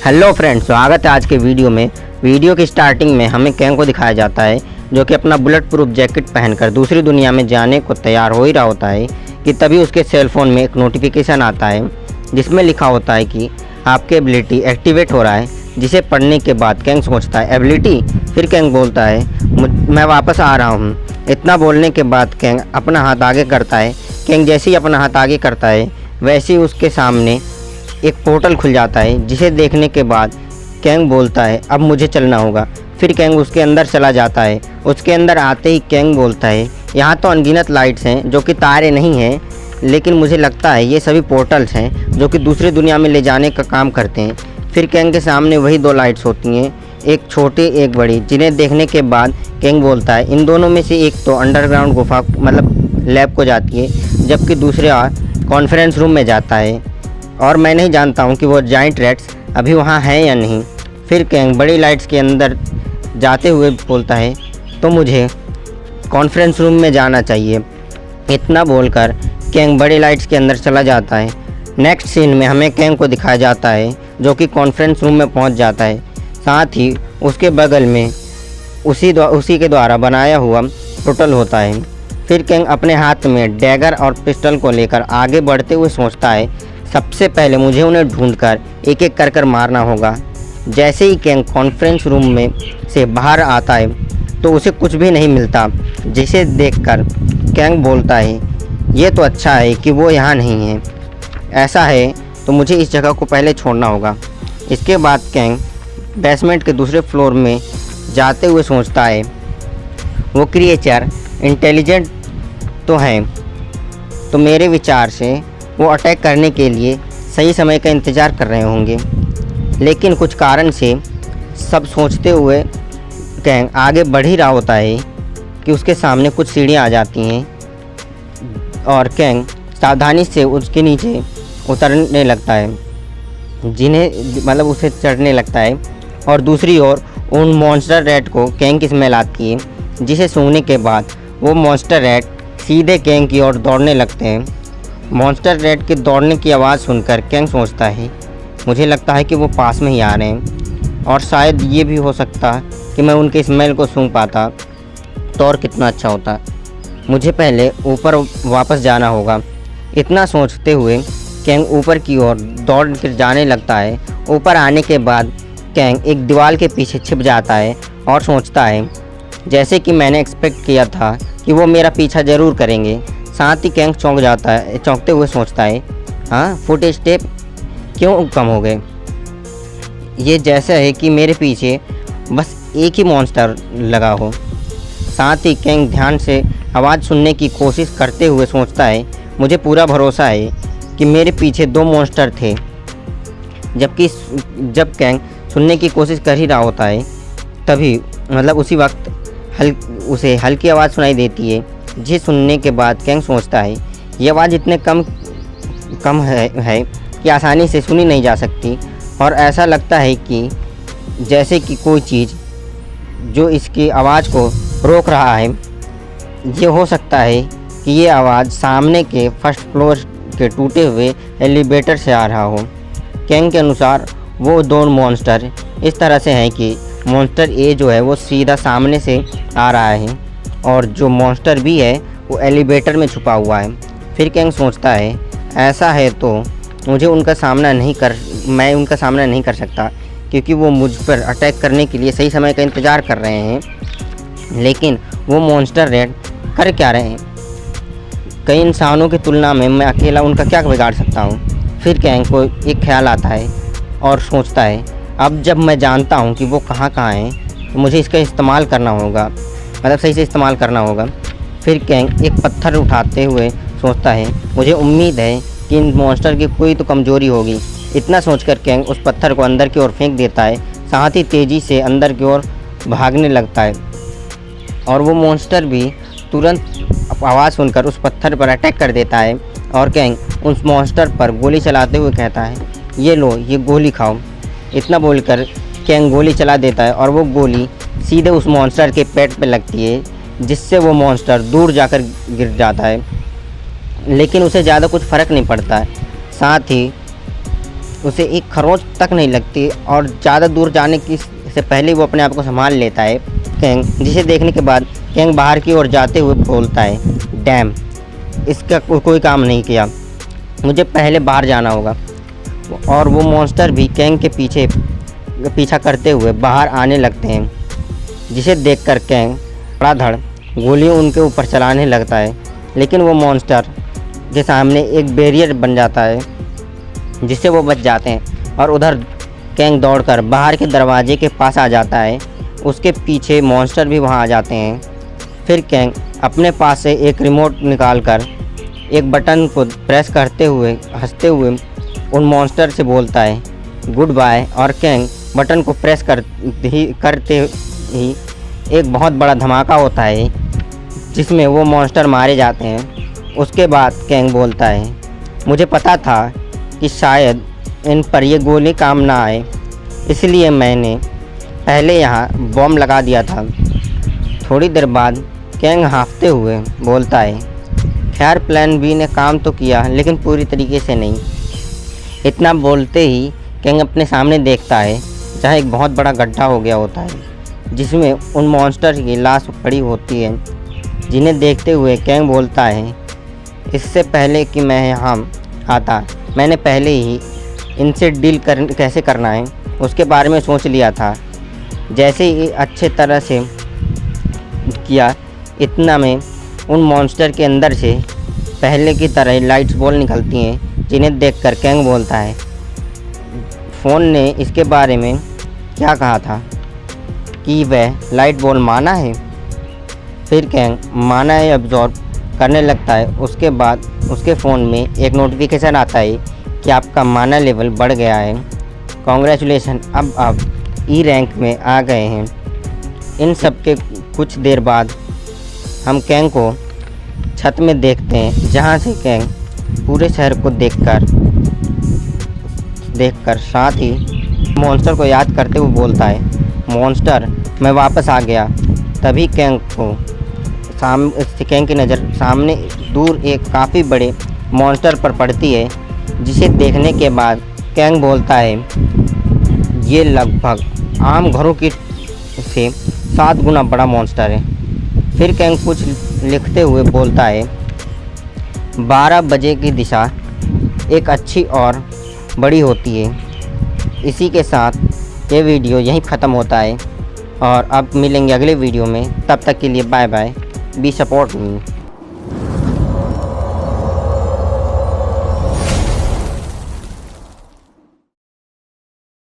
Hello friends, स्वागत है आज के वीडियो में। वीडियो की स्टार्टिंग में हमें कैंग को दिखाया जाता है जो कि अपना बुलेट प्रूफ जैकेट पहनकर दूसरी दुनिया में जाने को तैयार हो ही रहा होता है कि तभी उसके सेल फोन में एक नोटिफिकेशन आता है जिसमें लिखा होता है कि आपके एबिलिटी एक्टिवेट हो रहा है। जिसे पढ़ने के बाद कैंग सोचता है एबिलिटी, फिर कैंग बोलता है मैं वापस आ रहा हूँ। इतना बोलने के बाद कैंग अपना हाथ आगे करता है। कैंग जैसे ही अपना हाथ आगे करता है वैसे ही उसके सामने एक पोर्टल खुल जाता है, जिसे देखने के बाद कैंग बोलता है अब मुझे चलना होगा। फिर कैंग उसके अंदर चला जाता है। उसके अंदर आते ही कैंग बोलता है यहाँ तो अनगिनत लाइट्स हैं जो कि तारे नहीं हैं, लेकिन मुझे लगता है ये सभी पोर्टल्स हैं जो कि दूसरी दुनिया में ले जाने का काम करते हैं। फिर कैंग के सामने वही दो लाइट्स होती हैं, एक छोटी एक बड़ी, जिन्हें देखने के बाद कैंग बोलता है इन दोनों में से एक तो अंडरग्राउंड गुफा मतलब लैब को जाती है, जबकि दूसरा कॉन्फ्रेंस रूम में जाता है और मैं नहीं जानता हूँ कि वो जाइंट रैट्स अभी वहाँ हैं या नहीं। फिर कैंग बड़ी लाइट्स के अंदर जाते हुए बोलता है तो मुझे कॉन्फ्रेंस रूम में जाना चाहिए। इतना बोलकर कैंग बड़ी लाइट्स के अंदर चला जाता है। नेक्स्ट सीन में हमें कैंग को दिखाया जाता है जो कि कॉन्फ्रेंस रूम में पहुंच जाता है। साथ ही उसके बगल में उसी के द्वारा बनाया हुआ पोर्टल होता है। फिर कैंग अपने हाथ में डैगर और पिस्टल को लेकर आगे बढ़ते हुए सोचता है सबसे पहले मुझे उन्हें ढूंढकर एक एक कर मारना होगा। जैसे ही कैंग कॉन्फ्रेंस रूम में से बाहर आता है तो उसे कुछ भी नहीं मिलता, जिसे देखकर कैंग बोलता है ये तो अच्छा है कि वो यहाँ नहीं है। ऐसा है तो मुझे इस जगह को पहले छोड़ना होगा। इसके बाद कैंग बेसमेंट के दूसरे फ्लोर में जाते हुए सोचता है वो क्रिएचर इंटेलिजेंट तो हैं, तो मेरे विचार से वो अटैक करने के लिए सही समय का इंतज़ार कर रहे होंगे। लेकिन कुछ कारण से सब सोचते हुए कैंग आगे बढ़ ही रहा होता है कि उसके सामने कुछ सीढ़ियाँ आ जाती हैं और कैंग सावधानी से उसके नीचे उतरने लगता है, जिन्हें मतलब उसे चढ़ने लगता है। और दूसरी ओर उन मॉन्स्टर रैट को कैंग की स्मेल आती है, जिसे सूंघने के बाद वो मॉन्स्टर रैट सीधे कैंग की ओर दौड़ने लगते हैं। मॉन्स्टर रैट के दौड़ने की आवाज़ सुनकर कैंग सोचता है मुझे लगता है कि वो पास में ही आ रहे हैं और शायद ये भी हो सकता है कि मैं उनके स्मेल को सूंघ पाता तो और कितना अच्छा होता। मुझे पहले ऊपर वापस जाना होगा। इतना सोचते हुए कैंग ऊपर की ओर दौड़ कर जाने लगता है। ऊपर आने के बाद कैंग एक दीवार के पीछे छिप जाता है और सोचता है जैसे कि मैंने एक्सपेक्ट किया था कि वो मेरा पीछा ज़रूर करेंगे। साथ ही कैंग चौंकते हुए सोचता है हाँ फुट स्टेप क्यों कम हो गए। ये जैसा है कि मेरे पीछे बस एक ही मॉन्स्टर लगा हो। साथ ही कैंग ध्यान से आवाज़ सुनने की कोशिश करते हुए सोचता है मुझे पूरा भरोसा है कि मेरे पीछे दो मॉन्स्टर थे। जब कैंग सुनने की कोशिश कर ही रहा होता है तभी मतलब उसी वक्त उसे हल्की आवाज़ सुनाई देती है, जिसे सुनने के बाद कैंग सोचता है ये आवाज़ इतने कम है कि आसानी से सुनी नहीं जा सकती और ऐसा लगता है कि जैसे कि कोई चीज़ जो इसकी आवाज़ को रोक रहा है। ये हो सकता है कि ये आवाज़ सामने के फर्स्ट फ्लोर के टूटे हुए एलिवेटर से आ रहा हो। कैंग के अनुसार वो दो मॉन्स्टर इस तरह से हैं कि मॉन्स्टर ए जो है वो सीधा सामने से आ रहा है और जो मॉन्स्टर बी है वो एलिवेटर में छुपा हुआ है। फिर कैंग सोचता है ऐसा है तो मैं उनका सामना नहीं कर सकता क्योंकि वो मुझ पर अटैक करने के लिए सही समय का इंतज़ार कर रहे हैं। लेकिन वो मॉन्स्टर रैट कर क्या रहे हैं? कई इंसानों की तुलना में मैं अकेला उनका क्या बिगाड़ सकता हूँ। फिर कैंग को एक ख्याल आता है और सोचता है अब जब मैं जानता हूँ कि वो कहाँ हैं तो मुझे इसका इस्तेमाल करना होगा, मतलब सही से इस्तेमाल करना होगा। फिर कैंग एक पत्थर उठाते हुए सोचता है मुझे उम्मीद है कि इन मॉन्स्टर की कोई तो कमज़ोरी होगी। इतना सोचकर कैंग उस पत्थर को अंदर की ओर फेंक देता है। साथ ही तेज़ी से अंदर की ओर भागने लगता है और वो मॉन्स्टर भी तुरंत आवाज़ सुनकर उस पत्थर पर अटैक कर देता है और कैंग उस मॉन्स्टर पर गोली चलाते हुए कहता है ये लो ये गोली खाओ। इतना बोलकर कैंग गोली चला देता है और वो गोली सीधे उस मॉन्स्टर के पेट पे लगती है, जिससे वो मॉन्स्टर दूर जाकर गिर जाता है। लेकिन उसे ज़्यादा कुछ फ़र्क नहीं पड़ता है। साथ ही उसे एक खरोंच तक नहीं लगती और ज़्यादा दूर जाने की से पहले वो अपने आप को संभाल लेता है कैंग, जिसे देखने के बाद कैंग बाहर की ओर जाते हुए बोलता है, डैम, इसका कोई काम नहीं किया, मुझे पहले बाहर जाना होगा। और वो मॉन्स्टर भी कैंग के पीछा करते हुए बाहर आने लगते हैं, जिसे देखकर कैंग धड़ाधड़ गोलियां उनके ऊपर चलाने लगता है, लेकिन वो मॉन्स्टर के सामने एक बैरियर बन जाता है जिससे वो बच जाते हैं। और उधर कैंग दौड़कर बाहर के दरवाजे के पास आ जाता है, उसके पीछे मॉन्स्टर भी वहां आ जाते हैं। फिर कैंग अपने पास से एक रिमोट निकालकर एक बटन को प्रेस करते हुए हंसते हुए उन मॉन्स्टर से बोलता है, गुड बाय। और कैंग बटन को प्रेस करते ही एक बहुत बड़ा धमाका होता है जिसमें वो मॉन्स्टर मारे जाते हैं। उसके बाद कैंग बोलता है, मुझे पता था कि शायद इन पर ये गोली काम ना आए, इसलिए मैंने पहले यहाँ बॉम्ब लगा दिया था। थोड़ी देर बाद कैंग हाँफते हुए बोलता है, खैर प्लान बी ने काम तो किया लेकिन पूरी तरीके से नहीं। इतना बोलते ही कैंग अपने सामने देखता है जहाँ एक बहुत बड़ा गड्ढा हो गया होता है जिसमें उन मॉन्स्टर की लाश पड़ी होती है, जिन्हें देखते हुए कैंग बोलता है, इससे पहले कि मैं यहाँ आता मैंने पहले ही इनसे डील कैसे करना है उसके बारे में सोच लिया था। जैसे ही अच्छे तरह से किया, इतना में उन मॉन्स्टर के अंदर से पहले की तरह लाइट्स बॉल निकलती हैं, जिन्हें देखकर कैंग बोलता है, फ़ोन ने इसके बारे में क्या कहा था कि वह लाइट बॉल माना है। फिर कैंग माना है अब्जॉर्ब करने लगता है। उसके बाद उसके फ़ोन में एक नोटिफिकेशन आता है कि आपका माना लेवल बढ़ गया है, कॉन्ग्रेचुलेसन, अब आप ई रैंक में आ गए हैं। इन सब के कुछ देर बाद हम कैंग को छत में देखते हैं, जहां से कैंग पूरे शहर को देखकर साथ ही मॉन्स्टर को याद करते हुए बोलता है, मॉन्स्टर मैं वापस आ गया। तभी कैंग की नज़र सामने दूर एक काफ़ी बड़े मॉन्स्टर पर पड़ती है, जिसे देखने के बाद कैंग बोलता है, ये लगभग आम घरों की से 7 गुना बड़ा मॉन्स्टर है। फिर कैंग कुछ लिखते हुए बोलता है, 12 बजे की दिशा एक अच्छी और बड़ी होती है। इसी के साथ ये वीडियो यहीं ख़त्म होता है और अब मिलेंगे अगले वीडियो में। तब तक के लिए bye bye, be support me.